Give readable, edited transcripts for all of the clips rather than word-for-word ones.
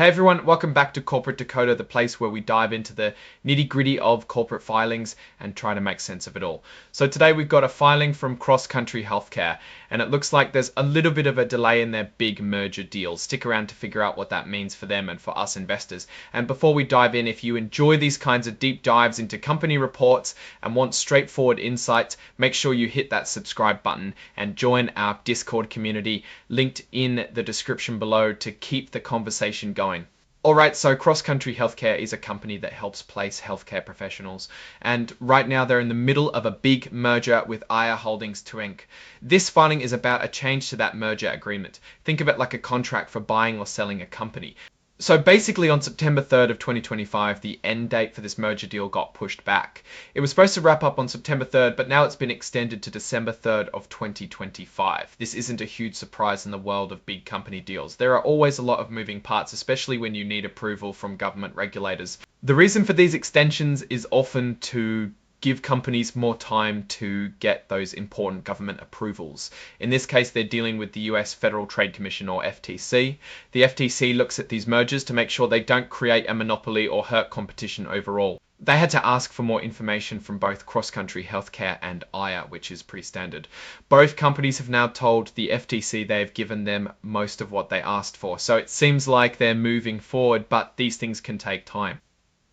Hey everyone, welcome back to Corporate Decoder, the place where we dive into the nitty-gritty of corporate filings and try to make sense of it all. So today we've got a filing from Cross Country Healthcare, and it looks like there's a little bit of a delay in their big merger deal. Stick around to figure out what that means for them and for us investors. And before we dive in, if you enjoy these kinds of deep dives into company reports and want straightforward insights, make sure you hit that subscribe button and join our Discord community linked in the description below to keep the conversation going. Alright, so Cross Country Healthcare is a company that helps place healthcare professionals, and right now they're in the middle of a big merger with Aya Holdings 2 Inc. This filing is about a change to that merger agreement. Think of it like a contract for buying or selling a company. So basically on September 3rd of 2025, the end date for this merger deal got pushed back. It was supposed to wrap up on September 3rd, but now it's been extended to December 3rd of 2025. This isn't a huge surprise in the world of big company deals. There are always a lot of moving parts, especially when you need approval from government regulators. The reason for these extensions is often to give companies more time to get those important government approvals. In this case, they're dealing with the US Federal Trade Commission, or FTC. The FTC looks at these mergers to make sure they don't create a monopoly or hurt competition overall. They had to ask for more information from both Cross Country Healthcare and Aya, which is pretty standard. Both companies have now told the FTC they've given them most of what they asked for, so it seems like they're moving forward, but these things can take time.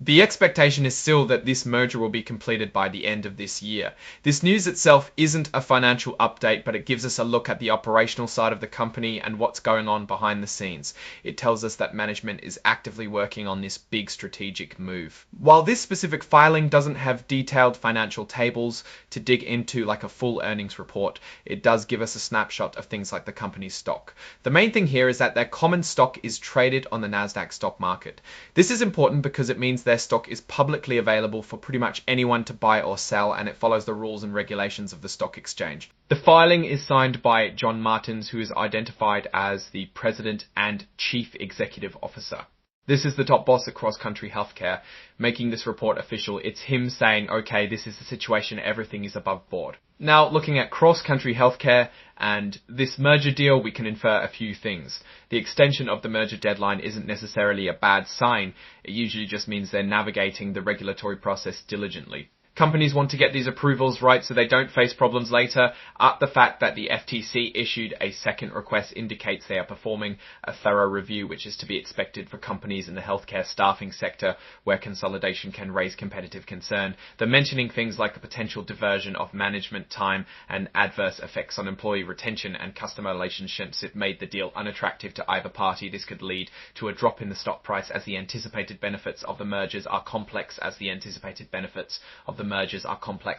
The expectation is still that this merger will be completed by the end of this year. This news itself isn't a financial update, but it gives us a look at the operational side of the company and what's going on behind the scenes. It tells us that management is actively working on this big strategic move. While this specific filing doesn't have detailed financial tables to dig into like a full earnings report, it does give us a snapshot of things like the company's stock. The main thing here is that their common stock is traded on the Nasdaq stock market. This is important because it means their stock is publicly available for pretty much anyone to buy or sell, and it follows the rules and regulations of the stock exchange. The filing is signed by John Martins, who is identified as the President and Chief Executive Officer. This is the top boss at Cross Country Healthcare, making this report official. It's him saying, okay, this is the situation, everything is above board. Now, looking at Cross Country Healthcare and this merger deal, we can infer a few things. The extension of the merger deadline isn't necessarily a bad sign. It usually just means they're navigating the regulatory process diligently. Companies want to get these approvals right so they don't face problems later. The fact that the FTC issued a second request indicates they are performing a thorough review, which is to be expected for companies in the healthcare staffing sector where consolidation can raise competitive concern. They're mentioning things like the potential diversion of management time and adverse effects on employee retention and customer relationships if made the deal unattractive to either party. This could lead to a drop in the stock price as the anticipated benefits of the mergers are complex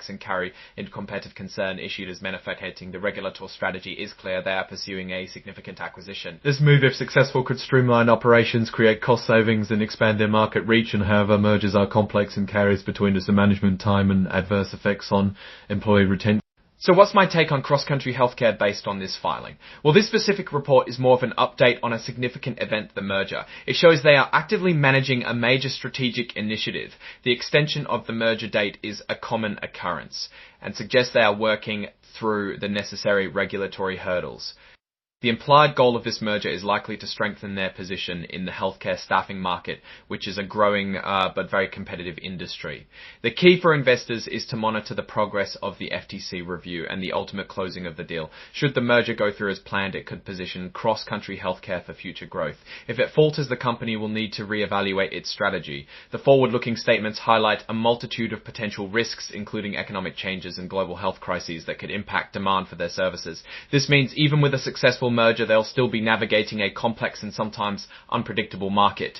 and carry into competitive concern issued as manifesting the regulatory strategy is clear. They are pursuing a significant acquisition. This move, if successful, could streamline operations, create cost savings and expand their market reach, and however mergers are complex and carries between us the management time and adverse effects on employee retention. So what's my take on Cross Country Healthcare based on this filing? Well, this specific report is more of an update on a significant event, the merger. It shows they are actively managing a major strategic initiative. The extension of the merger date is a common occurrence and suggests they are working through the necessary regulatory hurdles. The implied goal of this merger is likely to strengthen their position in the healthcare staffing market, which is a growing but very competitive industry. The key for investors is to monitor the progress of the FTC review and the ultimate closing of the deal. Should the merger go through as planned, it could position Cross Country Healthcare for future growth. If it falters, the company will need to reevaluate its strategy. The forward-looking statements highlight a multitude of potential risks, including economic changes and global health crises that could impact demand for their services. This means even with a successful merger, they'll still be navigating a complex and sometimes unpredictable market.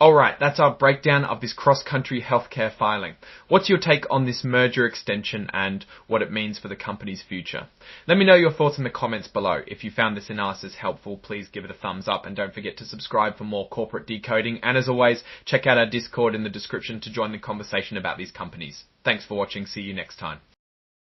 Alright, that's our breakdown of this Cross Country Healthcare filing. What's your take on this merger extension and what it means for the company's future? Let me know your thoughts in the comments below. If you found this analysis helpful, please give it a thumbs up and don't forget to subscribe for more corporate decoding. And as always, check out our Discord in the description to join the conversation about these companies. Thanks for watching. See you next time.